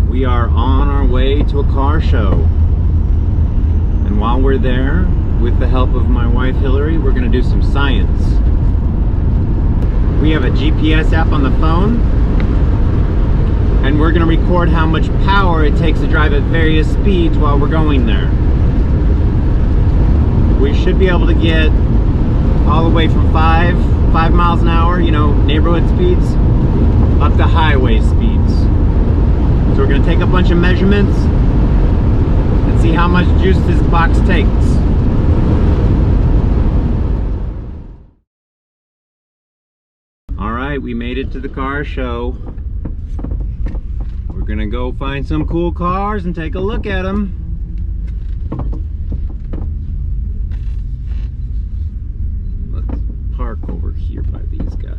We are on our way to a car show, and while we're there, with the help of my wife Hillary, we're going to do some science. We have a GPS app on the phone, and we're going to record how much power it takes to drive at various speeds while we're going there. We should be able to get all the way from 5 miles an hour, you know, neighborhood speeds, up to highway speeds. So we're going to take a bunch of measurements and see how much juice this box takes. Alright, we made it to the car show. We're going to go find some cool cars and take a look at them. Let's park over here by these guys.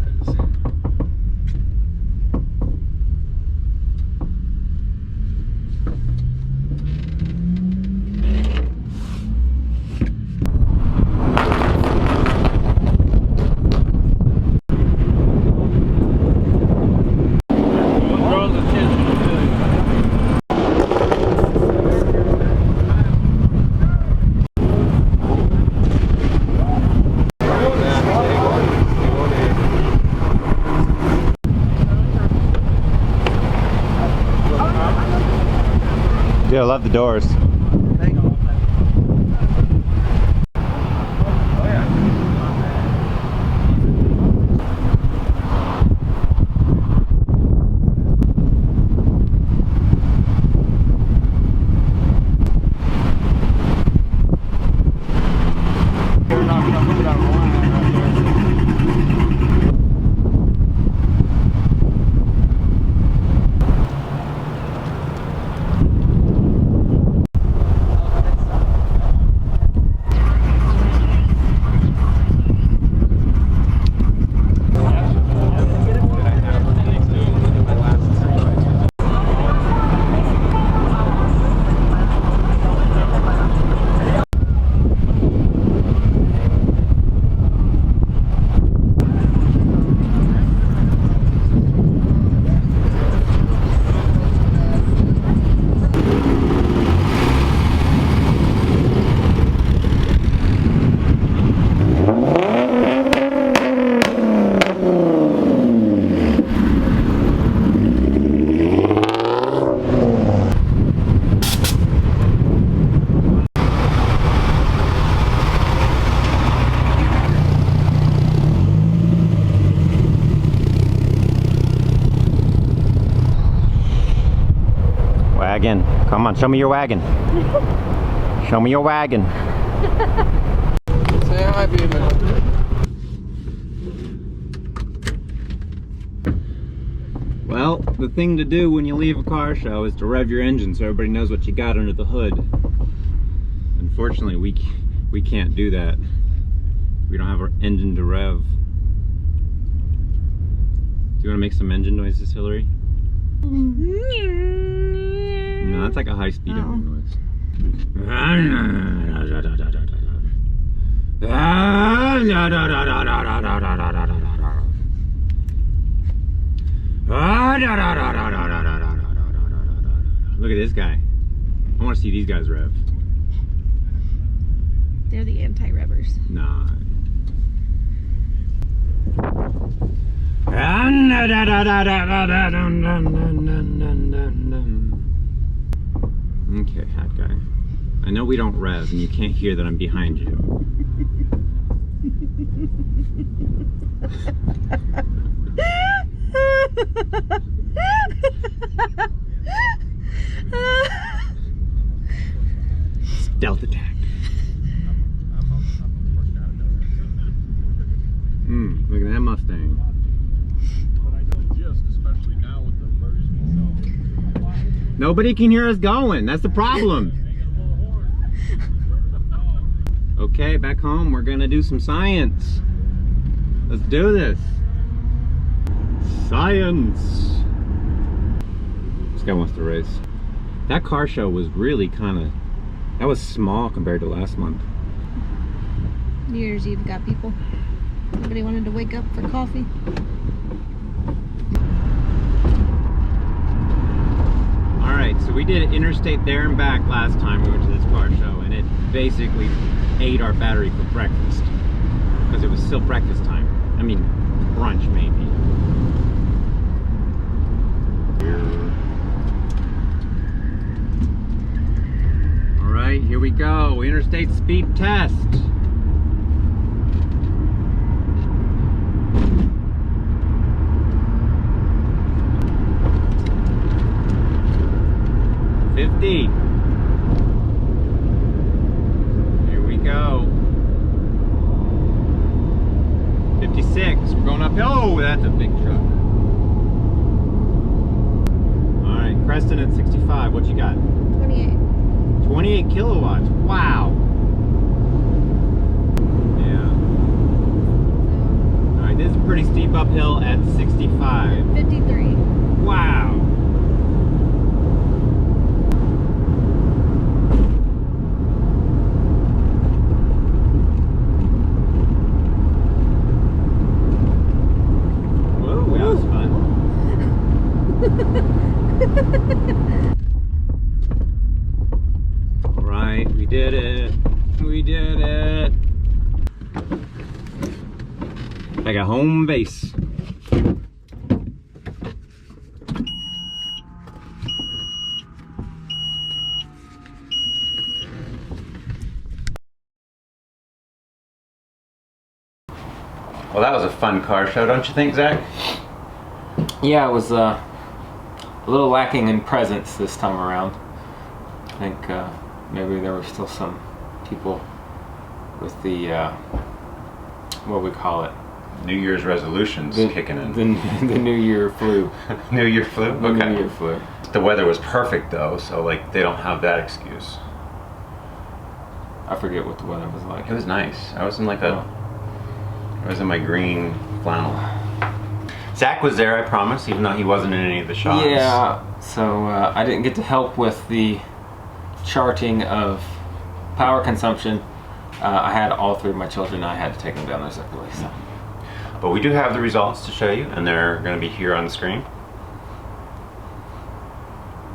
Dude, I love the doors. Wagon. Come on, show me your wagon. Show me your wagon. Say hi, baby. Well, the thing to do when you leave a car show is to rev your engine so everybody knows what you got under the hood. Unfortunately, we can't do that. We don't have our engine to rev. Do you want to make some engine noises, Hillary? No, that's like a high-speed engine noise. Look at this guy. I want to see these guys rev. They're the anti-revvers. Nah. Okay, hat guy. I know we don't rev and you can't hear that I'm behind you. Stealth attack. Look at that Mustang. Nobody can hear us going. That's the problem. Okay, back home, we're gonna do some science. Let's do this. Science. This guy wants to race. That car show was really that was small compared to last month. New Year's Eve got people. Nobody wanted to wake up for coffee. Alright, so we did Interstate there and back last time we went to this car show, and it basically ate our battery for breakfast. Because it was still breakfast time. I mean, brunch maybe. Alright, here we go. Interstate speed test. Here we go. 56. We're going uphill. Oh, that's a big truck. Alright, Creston at 65. What you got? 28. 28 kilowatts. Wow. Yeah. Alright, this is a pretty steep uphill at 65. 53. Wow. Alright, we did it. We did it. Like a home base. Well, that was a fun car show, don't you think, Zach? Yeah, it was a little lacking in presence this time around. I think maybe there were still some people with the, what we call it? New Year's resolutions kicking in. The New Year flu. New Year flu? Okay. New Year flu. The weather was perfect though, so like they don't have that excuse. I forget what the weather was like. It was nice. I was in like I was in my green flannel. Zach was there, I promise, even though he wasn't in any of the shots. Yeah, so I didn't get to help with the charting of power consumption. I had all three of my children, and I had to take them down there separately. So. But we do have the results to show you, and they're going to be here on the screen.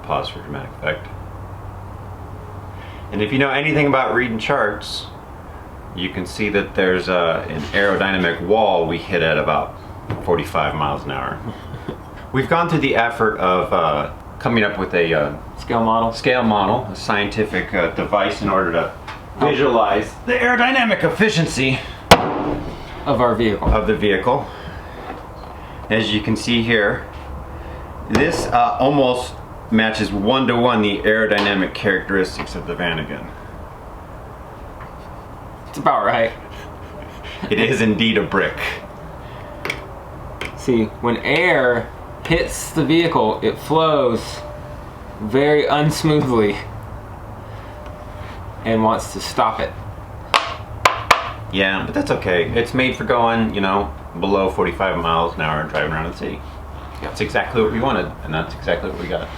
Pause for dramatic effect. And if you know anything about reading charts, you can see that there's an aerodynamic wall we hit at about 45 miles an hour. We've gone through the effort of coming up with a scale model, a scientific device in order to visualize the aerodynamic efficiency of our vehicle. Of the vehicle. As you can see here, this almost matches one-to-one the aerodynamic characteristics of the Vanagon. It's about right. It is indeed a brick. See, when air hits the vehicle, it flows very unsmoothly and wants to stop it. Yeah, but that's okay. It's made for going, you know, below 45 miles an hour and driving around the city. That's exactly what we wanted, and that's exactly what we got.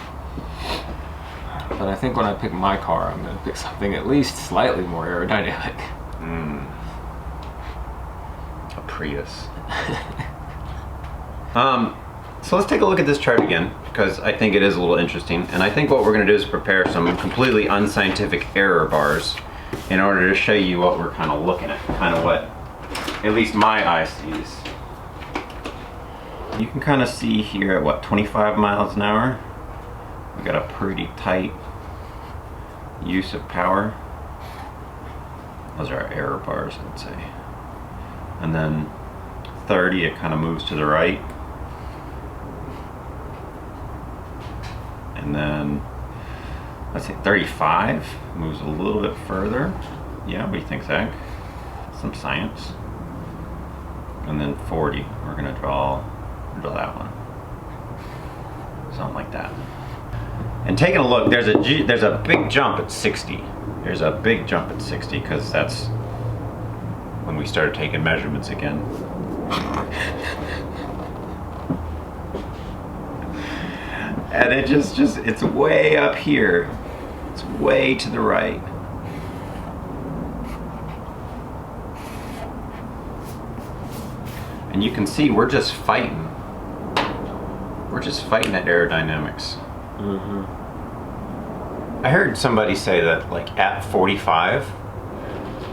But I think when I pick my car, I'm going to pick something at least slightly more aerodynamic. A Prius. So let's take a look at this chart again, because I think it is a little interesting. And I think what we're going to do is prepare some completely unscientific error bars in order to show you what we're kind of looking at, kind of what at least my eye sees. You can kind of see here at what, 25 miles an hour? We got a pretty tight use of power. Those are our error bars, I'd say. And then 30, it kind of moves to the right. And then, let's say 35 moves a little bit further. Yeah, what do you think, Zach? Some science. And then 40, we're gonna draw that one. Something like that. And taking a look, there's a big jump at 60. There's a big jump at 60 because that's when we started taking measurements again. And it just it's way up here. It's way to the right. And you can see we're just fighting. We're just fighting at aerodynamics. I heard somebody say that like at 45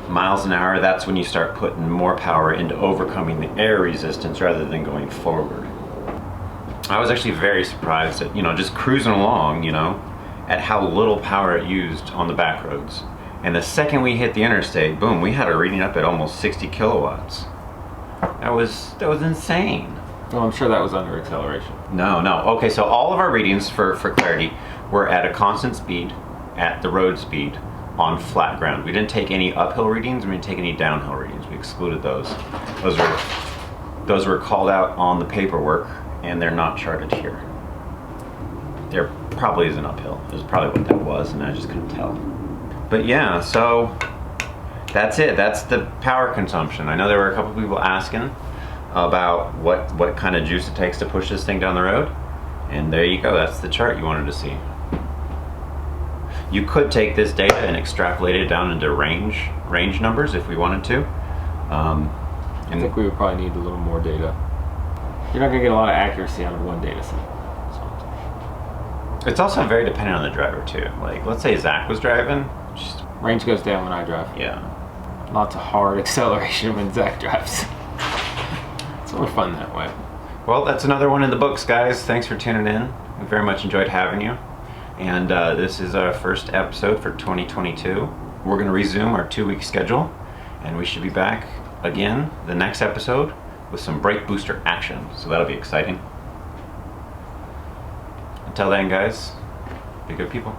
miles an hour, that's when you start putting more power into overcoming the air resistance rather than going forward. I was actually very surprised at, you know, just cruising along, you know, at how little power it used on the back roads. And the second we hit the interstate, boom, we had a reading up at almost 60 kilowatts. That was insane. Well, I'm sure that was under acceleration. No. Okay, so all of our readings, for clarity, were at a constant speed, at the road speed, on flat ground. We didn't take any uphill readings, we didn't take any downhill readings. We excluded those. Those were called out on the paperwork, and they're not charted here. There probably is an uphill. Is probably what that was, and I just couldn't tell. But yeah, so that's it. That's the power consumption. I know there were a couple people asking about what kind of juice it takes to push this thing down the road, and there you go. That's the chart you wanted to see. You could take this data and extrapolate it down into range numbers if we wanted to. I think we would probably need a little more data. You're not going to get a lot of accuracy out of one data set. It's also very dependent on the driver too. Like, let's say Zach was driving. Range goes down when I drive. Yeah. Lots of hard acceleration when Zach drives. It's more fun that way. Well, that's another one in the books, guys. Thanks for tuning in. We very much enjoyed having you. And this is our first episode for 2022. We're going to resume our 2-week schedule, and we should be back again the next episode with some brake booster action. So that'll be exciting. Until then, guys, be good people.